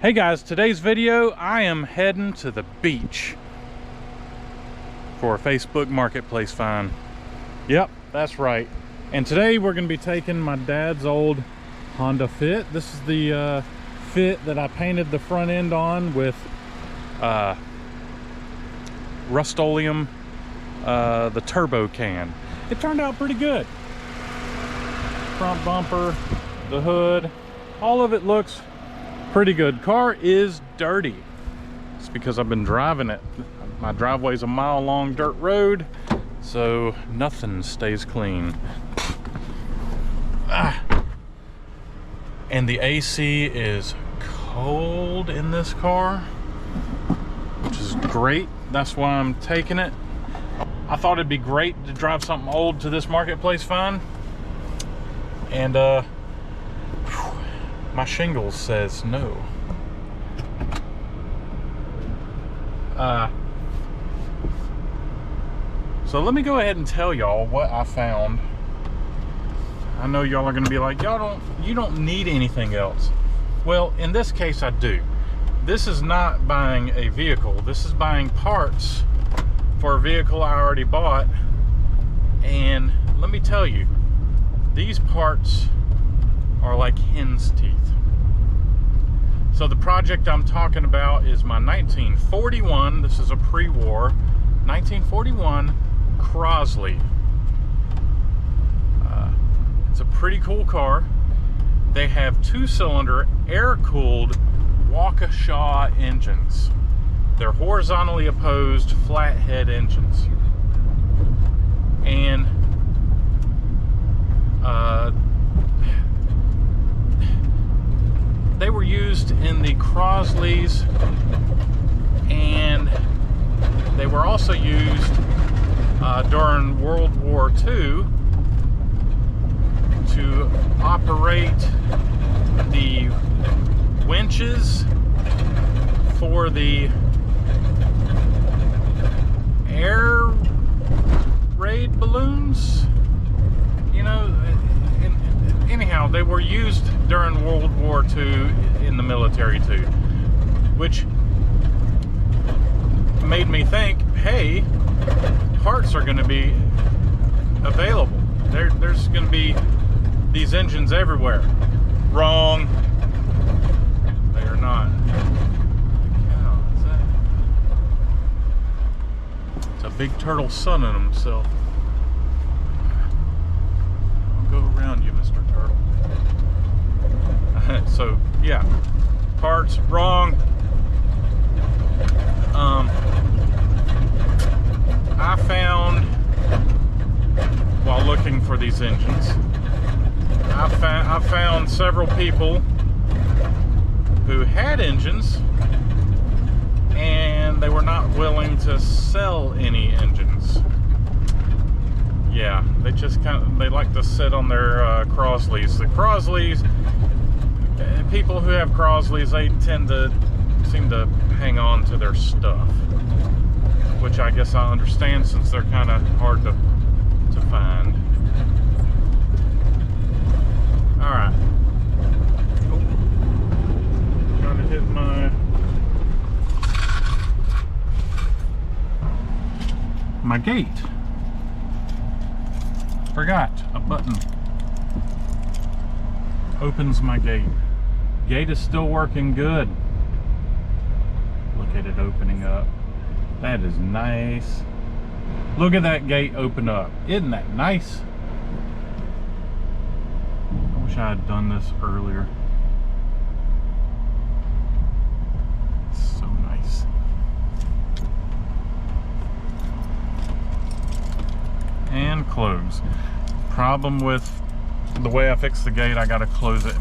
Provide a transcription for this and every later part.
Hey guys, today's video, I am heading to the beach for a Facebook Marketplace find. Yep, that's right. And today we're going to be taking my dad's old Honda Fit. This is the Fit that I painted the front end on with Rust-Oleum, the turbo can. It turned out pretty good. Front bumper, the hood, all of it looks pretty good. Car is dirty. It's because I've been driving it. My driveway's a mile-long dirt road, so nothing stays clean. And the AC is cold in this car, which is great. That's why I'm taking it. I thought it'd be great to drive something old to this Marketplace find. And my shingles says no. So let me go ahead and tell y'all what I found. I know y'all are gonna be like, you don't need anything else. Well, in this case I do. This is not buying a vehicle. This is buying parts for a vehicle I already bought. And let me tell you, these parts are like hen's teeth. So the project I'm talking about is my 1941, this is a pre-war, 1941 Crosley. It's a pretty cool car. They have 2-cylinder air-cooled Waukesha engines. They're horizontally opposed flathead engines. And they were used in the Crosleys, and they were also used during World War II to operate the winches for the air raid balloons. You know, anyhow, they were used during World War II in the military too, which made me think, hey, parts are going to be available. There's going to be these engines everywhere. Wrong. They are not. Cow, is that? It's a big turtle sunning himself. I'll go around you, Mr. Turtle. So, yeah. Parts, wrong. I found, while looking for these engines, I found several people who had engines and they were not willing to sell any engines. Yeah, they just they like to sit on their Crosleys. The Crosleys, people who have Crosleys, they seem to hang on to their stuff, which I guess I understand since they're kind of hard to find. All right. Oh, trying to hit my gate. Forgot a button. Opens my gate. Gate is still working good. Look at it opening up. That is nice. Look at that gate open up. Isn't that nice? I wish I had done this earlier. It's so nice. And close. Problem with the way I fixed the gate, I gotta close it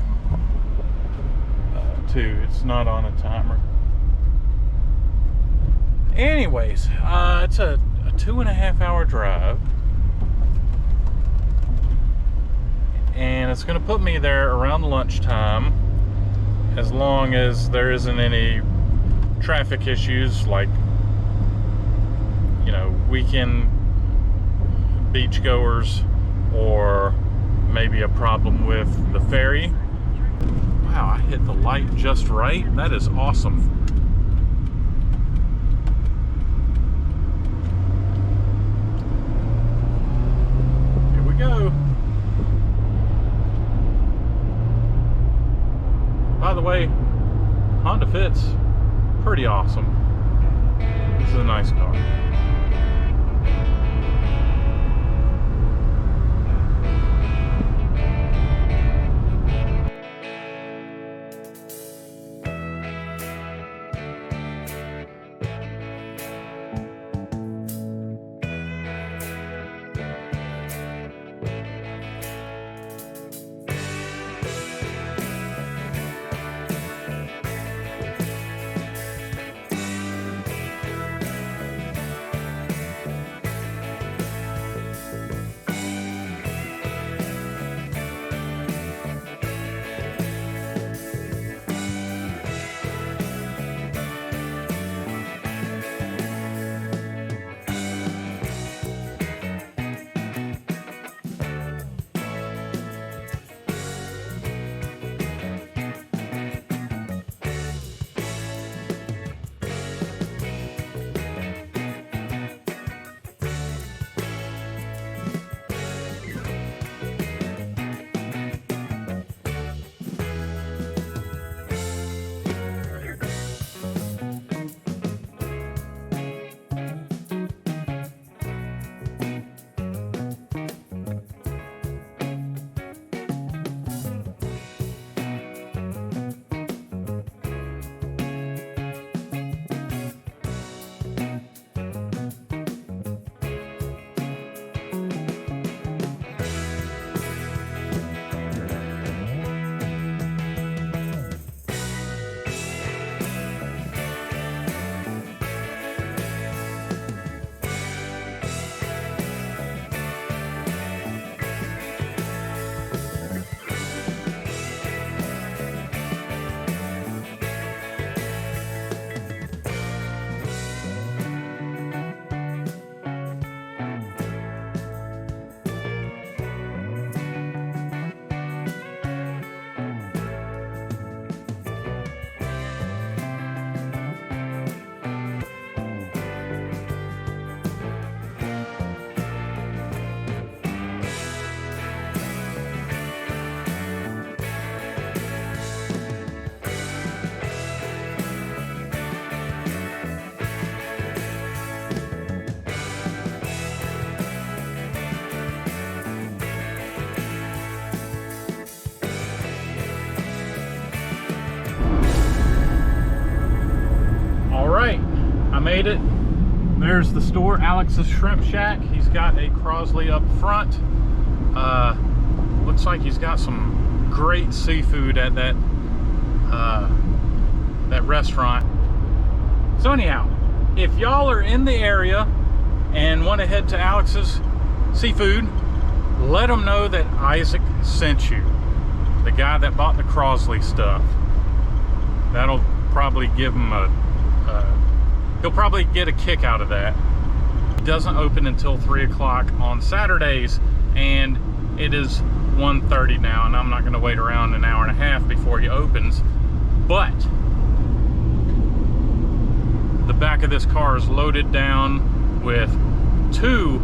too. It's not on a timer. Anyways, it's a 2.5 hour drive, and it's going to put me there around lunchtime, as long as there isn't any traffic issues like, you know, weekend beachgoers, or maybe a problem with the ferry. Wow, Wow, I hit the light just right. That is awesome. Here we go. By the way, Honda Fit's pretty awesome. This is a nice car. I made it. There's the store, Alex's Shrimp Shack. He's got a Crosley up front. Looks like he's got some great seafood at that that restaurant. So anyhow, if y'all are in the area and want to head to Alex's Seafood, let them know that Isaac sent you, the guy that bought the Crosley stuff. That'll probably give him he'll probably get a kick out of that. It doesn't open until 3 o'clock on Saturdays, and it is 1:30 now, and I'm not going to wait around an hour and a half before he opens. But the back of this car is loaded down with 2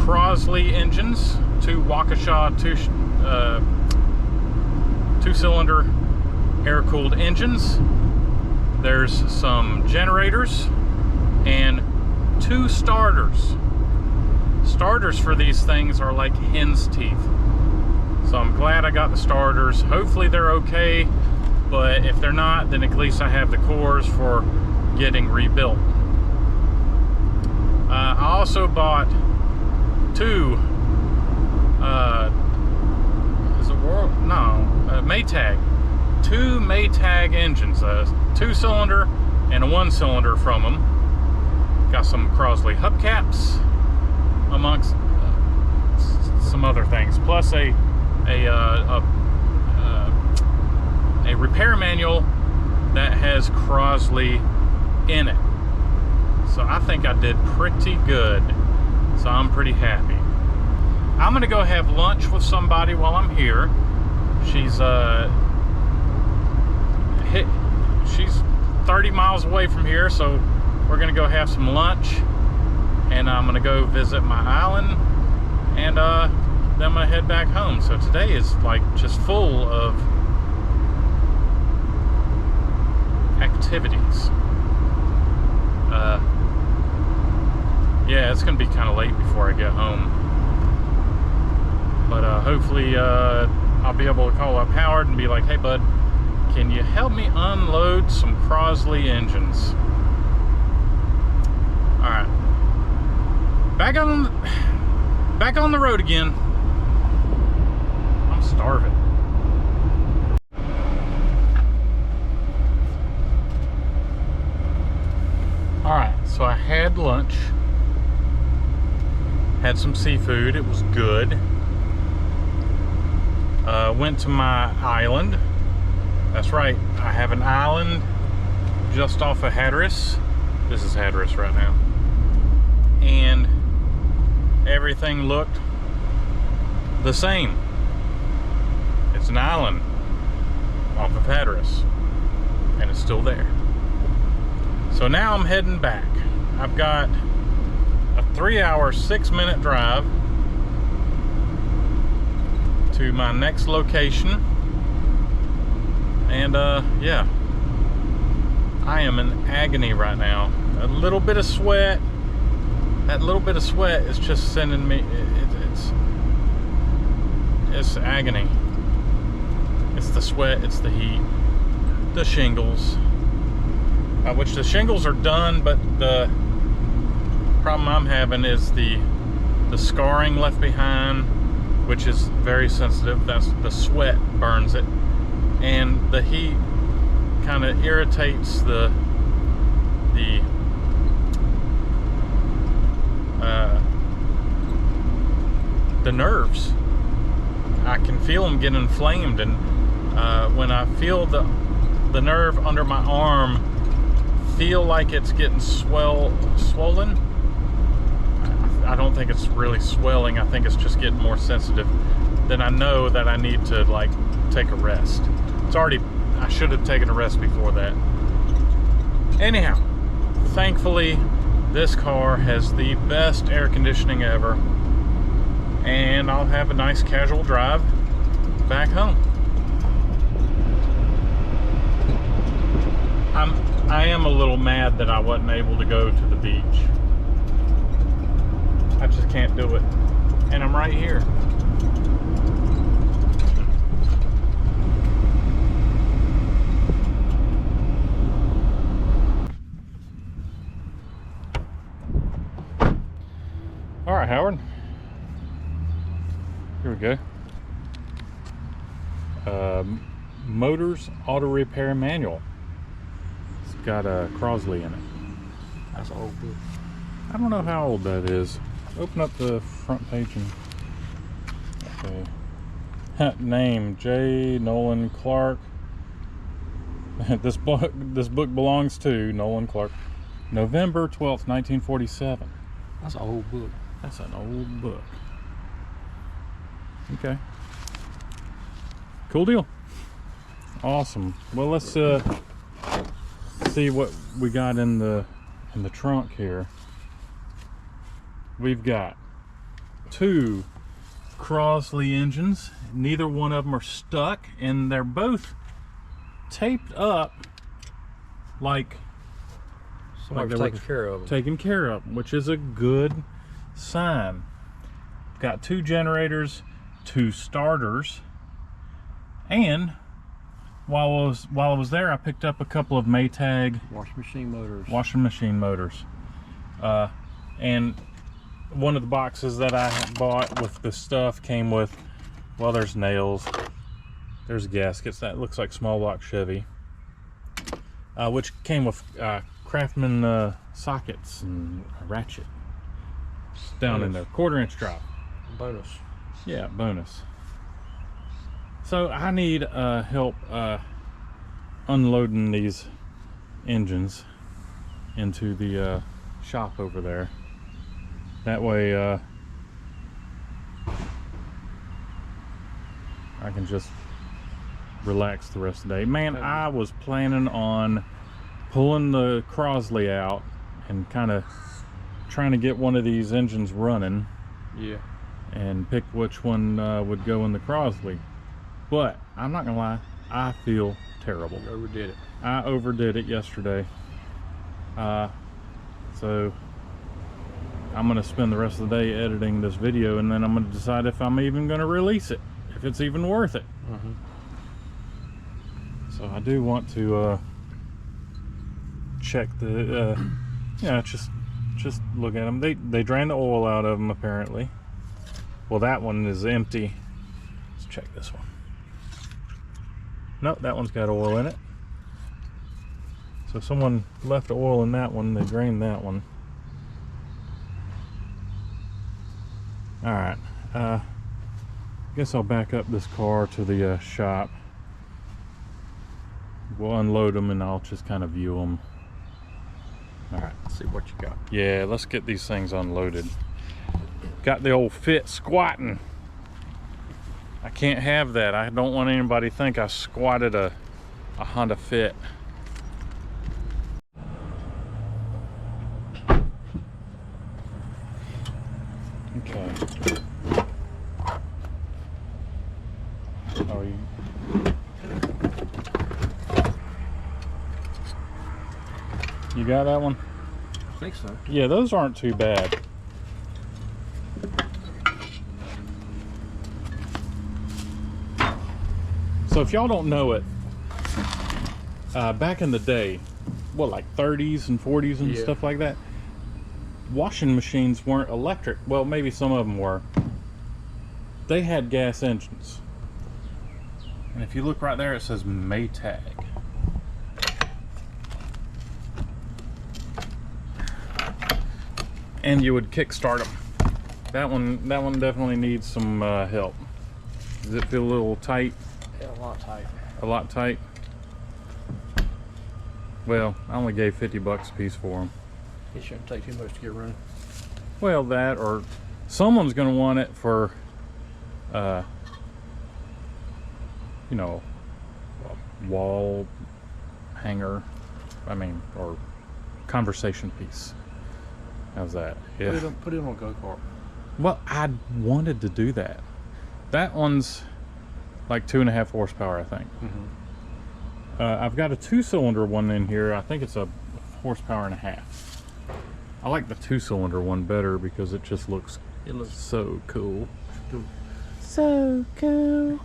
Crosley engines, 2 Waukesha 2-cylinder air-cooled engines. There's some generators and 2 starters. Starters for these things are like hen's teeth. So I'm glad I got the starters. Hopefully they're okay, but if they're not, then at least I have the cores for getting rebuilt. I also bought 2 Maytag. 2 Maytag engines, a 2-cylinder and a 1-cylinder from them. Got some Crosley hubcaps, amongst some other things, plus a repair manual that has Crosley in it. So I think I did pretty good. So I'm pretty happy. I'm gonna go have lunch with somebody while I'm here. She's she's 30 miles away from here, so we're gonna go have some lunch, and I'm gonna go visit my island, and then I'm gonna head back home. So today is like just full of activities. Yeah, it's gonna be kind of late before I get home, but hopefully I'll be able to call up Howard and be like, hey bud, can you help me unload some Crosley engines? All right, back on the road again. I'm starving. All right, so I had lunch, had some seafood. It was good. Went to my island. That's right, I have an island just off of Hatteras. This is Hatteras right now. And everything looked the same. It's an island off of Hatteras, and it's still there. So now I'm heading back. I've got a 3-hour, 6-minute drive to my next location. And yeah, I am in agony right now. A little bit of sweat. That little bit of sweat is just sending me, it's agony. It's the sweat, it's the heat, the shingles, which the shingles are done, but the problem I'm having is the scarring left behind, which is very sensitive. That's the sweat burns it, and the heat kind of irritates the nerves. I can feel them get inflamed, and when I feel the nerve under my arm feel like it's getting swollen, I don't think it's really swelling. I think it's just getting more sensitive. Then I know that I need to like take a rest. I should have taken a rest before that. Anyhow, thankfully this car has the best air conditioning ever, and I'll have a nice casual drive back home. I am a little mad that I wasn't able to go to the beach. I just can't do it. And I'm right here. All right, Howard. Here we go. Motors Auto Repair Manual. It's got a Crosley in it. That's an old book. I don't know how old that is. Open up the front page and okay. Name J. Nolan Clark. This book belongs to Nolan Clark. November 12th, 1947. That's an old book. That's an old book. Okay. Cool deal. Awesome. Well, let's see what we got in the trunk here. We've got 2 Crosley engines. Neither one of them are stuck, and they're both taped up like somebody's taking care of them. Taken care of, which is a good sign. Got 2 generators, 2 starters, and while I was there, I picked up a couple of Maytag washing machine motors. And one of the boxes that I bought with the stuff came with, well, there's nails, there's gaskets. That looks like small block Chevy, which came with Craftsman sockets and a ratchet. It's down in there, 1/4 inch drop. Bonus. Yeah, bonus. So I need help unloading these engines into the shop over there. That way I can just relax the rest of the day. Man, I was planning on pulling the Crosley out and kind of trying to get one of these engines running. Yeah. And pick which one would go in the Crosley. But I'm not gonna lie, I feel terrible. You overdid it. I overdid it yesterday. So I'm gonna spend the rest of the day editing this video, and then I'm gonna decide if I'm even gonna release it, if it's even worth it. So I do want to check the yeah, just look at them. They drain the oil out of them apparently. Well, that one is empty. Let's check this one. Nope, that one's got oil in it. So someone left oil in that one. They drained that one. All right. Guess I'll back up this car to the shop. We'll unload them and I'll just kind of view them. All right. Let's see what you got. Yeah, let's get these things unloaded. Got the old fit squatting. I can't have that. I don't want anybody to think I squatted a Honda Fit. Okay. Oh, you got that one? I think so. Yeah, those aren't too bad. So if y'all don't know it, back in the day, what, like 30s and 40s and stuff like that, washing machines weren't electric. Well, maybe some of them were. They had gas engines. And if you look right there, it says Maytag. And you would kickstart them. That one definitely needs some help. Does it feel a little tight? Yeah, a lot tight. A lot tight? Well, I only gave 50 bucks a piece for them. It shouldn't take too much to get running. Well, that, or someone's going to want it for, you know, a wall hanger, or conversation piece. How's that? Yeah. Put it on a go-kart. Well, I wanted to do that. That one's like 2.5 horsepower, I think. I've got a 2-cylinder one in here. I think it's a 1.5 horsepower. I like the 2-cylinder one better because it just looks so cool. So cool.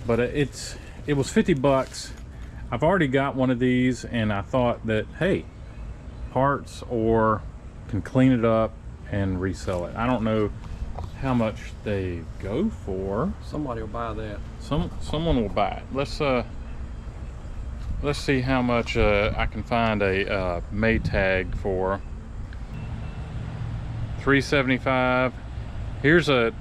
But it was 50 bucks. I've already got one of these, and I thought that, hey, parts or can clean it up and resell it. I don't know how much they go for. Somebody will buy that. Someone will buy it. Let's see how much I can find a Maytag for. $375. Here's an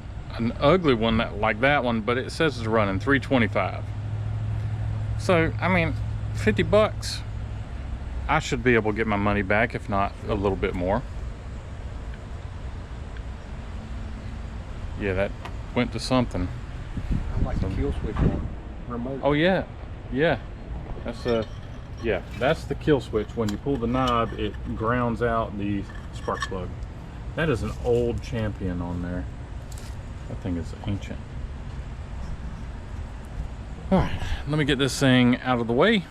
ugly one like that one, but it says it's running $325. So I mean, 50 bucks. I should be able to get my money back, if not a little bit more. Yeah, that went to something. I like the kill switch on remote. Oh yeah, yeah. That's the kill switch. When you pull the knob, it grounds out the spark plug. That is an old Champion on there. That thing is ancient. All right, let me get this thing out of the way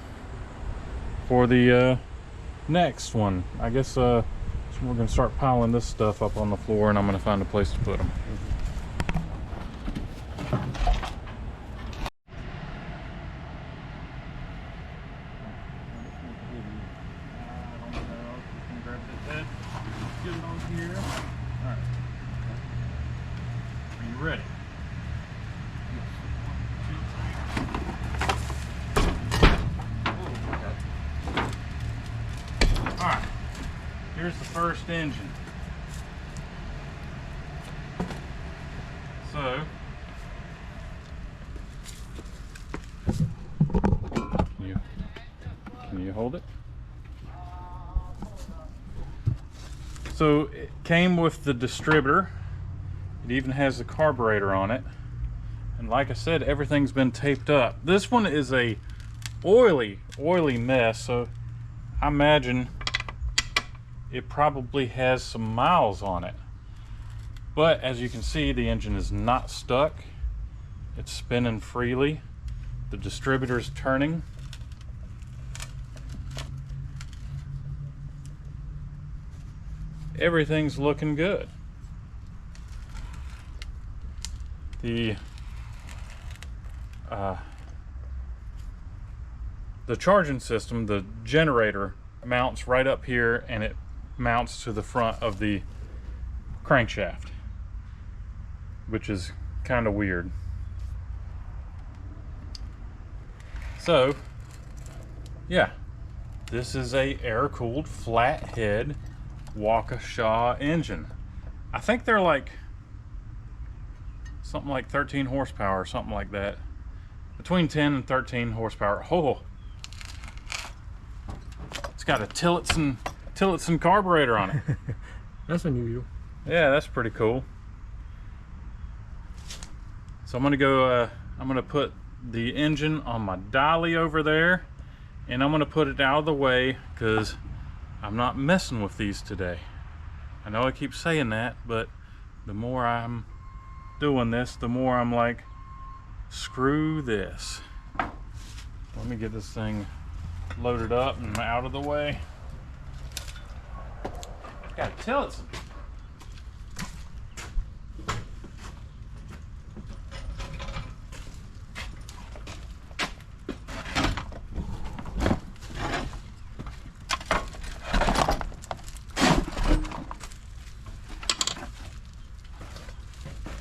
for the next one. I guess so we're gonna start piling this stuff up on the floor, and I'm gonna find a place to put them. Ready? Alright, here's the first engine. So, can you hold it? So it came with the distributor. It even has the carburetor on it. And like I said, everything's been taped up. This one is a oily mess, so I imagine it probably has some miles on it. But as you can see, the engine is not stuck. It's spinning freely. The distributor's turning. Everything's looking good. The charging system, the generator, mounts right up here, and it mounts to the front of the crankshaft, which is kind of weird. So yeah, this is a air-cooled flathead Waukesha engine. I think they're like something like 13 horsepower or something like that, between 10 and 13 horsepower. Oh, it's got a Tillotson carburetor on it. That's unusual. Yeah, that's pretty cool. So I'm gonna put the engine on my dolly over there, and I'm gonna put it out of the way because I'm not messing with these today. I know I keep saying that, but the more I'm doing this, the more I'm like, screw this. Let me get this thing loaded up and out of the way. Gotta tell it some.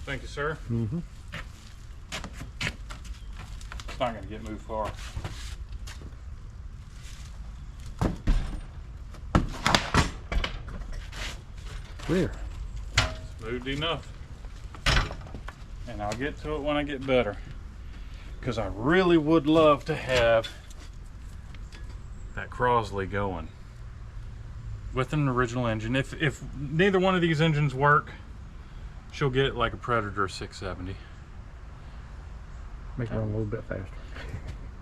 Thank you, sir. Mm-hmm. It's not going to get moved far. Clear. Smooth enough. And I'll get to it when I get better, because I really would love to have that Crosley going with an original engine. If neither one of these engines work, she'll get like a Predator 670. Make it run a little bit faster.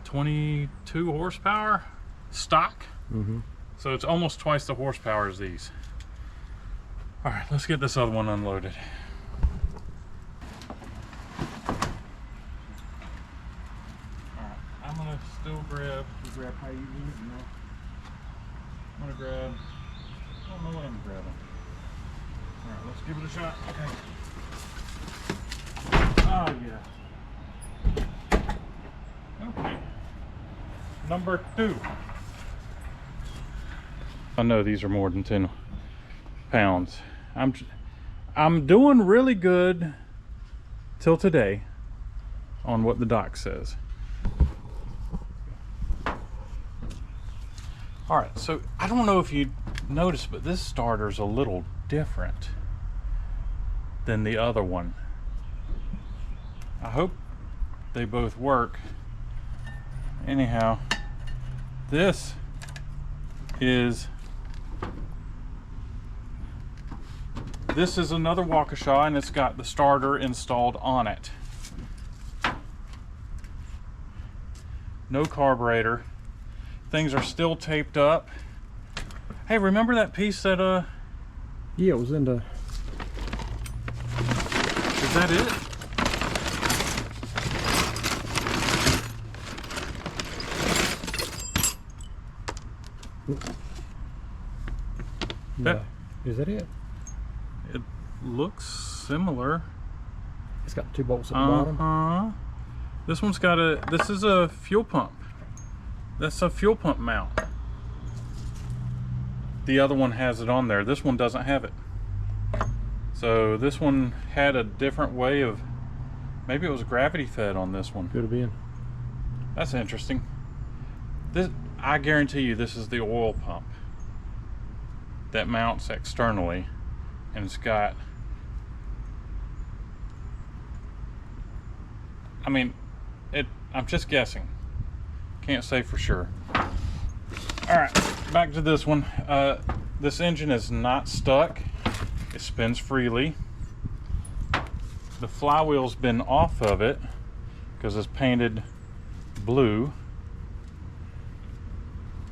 22 horsepower stock. Mm-hmm. So it's almost twice the horsepower as these. All right, let's get this other one unloaded. All right, I'm gonna still grab how you use it, you know. I'm gonna grab, I don't know what I'm grabbing. All right, let's give it a shot. Okay. Oh yeah. Okay. Number 2. I know these are more than 10 pounds. I'm doing really good till today on what the doc says. All right, so I don't know if you noticed, but this starter's a little different than the other one. I hope they both work. Anyhow, this is another Waukesha, and it's got the starter installed on it. No carburetor. Things are still taped up. Hey, remember that piece that Yeah, it was in the. Is that it? No. Is that it? It looks similar. It's got 2 bolts at the bottom. This one's got this is a fuel pump. That's a fuel pump mount. The other one has it on there. This one doesn't have it. So this one had a different way of, maybe it was gravity fed on this one. Could have been. That's interesting. This, I guarantee you, this is the oil pump that mounts externally, and it's got, I mean, I'm just guessing. Can't say for sure. All right, back to this one. This engine is not stuck. It spins freely. The flywheel's been off of it. because it's painted blue.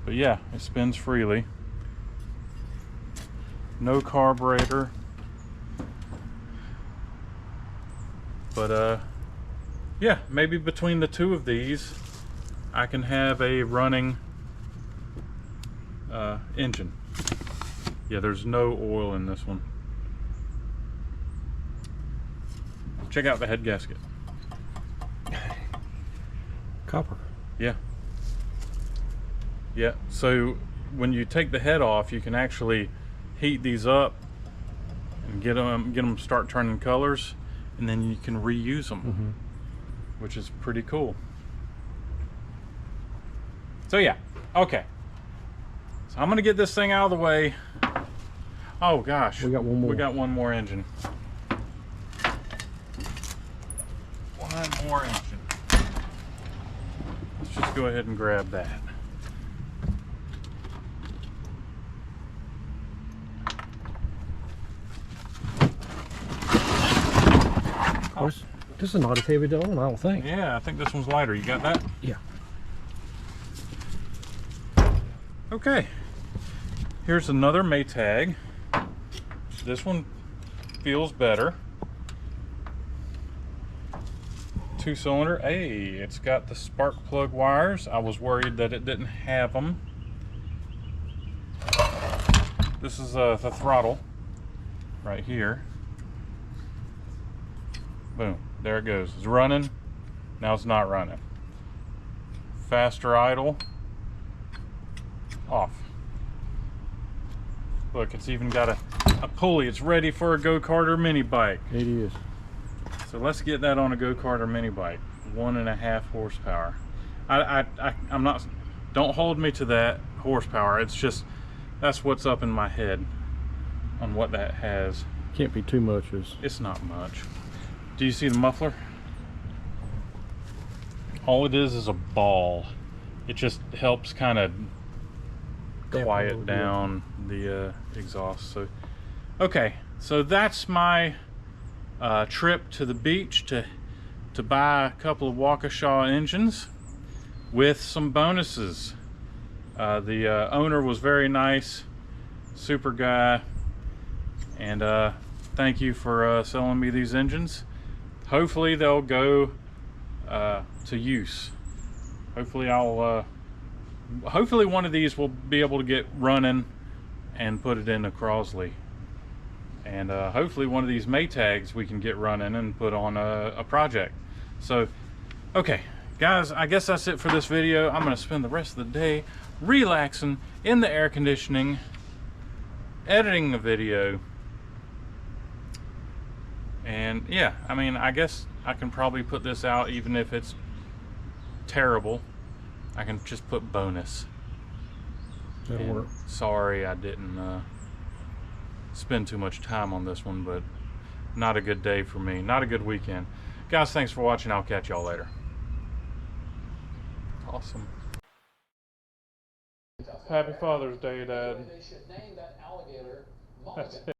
But yeah, it spins freely. No carburetor. But yeah, maybe between the two of these I can have a running engine. Yeah, there's no oil in this one. Check out the head gasket. Copper. Yeah. Yeah, so when you take the head off, you can actually heat these up and get them start turning colors, and then you can reuse them, which is pretty cool. So yeah, okay. So I'm gonna get this thing out of the way. Oh gosh, we got one more. We got one more engine. One more engine. Let's just go ahead and grab that. Oh, this is not as heavy to own, I don't think. Yeah, I think this one's lighter. You got that? Yeah. Okay. Here's another Maytag. This one feels better. 2-cylinder. Hey, it's got the spark plug wires. I was worried that it didn't have them. This is the throttle right here. Boom, there it goes. It's running. Now it's not running. Faster idle. Off. Look, it's even got a pulley. It's ready for a go-kart or mini bike. It is. So let's get that on a go-kart or mini bike. 1.5 horsepower. I'm not, don't hold me to that horsepower. It's just, that's what's up in my head on what that has. Can't be too much. It's not much. Do you see the muffler? All it is a ball. It just helps kind of quiet down the exhaust. So, okay, so that's my trip to the beach to buy a couple of Waukesha engines with some bonuses. The owner was very nice, super guy, and thank you for selling me these engines. Hopefully they'll go to use. Hopefully hopefully one of these will be able to get running and put it in a Crosley. And hopefully one of these Maytags we can get running and put on a project. So, okay, guys, I guess that's it for this video. I'm gonna spend the rest of the day relaxing in the air conditioning, editing a video. And yeah, I mean, I guess I can probably put this out even if it's terrible. I can just put bonus. That'll work. Sorry I didn't spend too much time on this one, but not a good day for me. Not a good weekend. Guys, thanks for watching. I'll catch y'all later. Awesome. Happy Father's Day, Dad. That's it.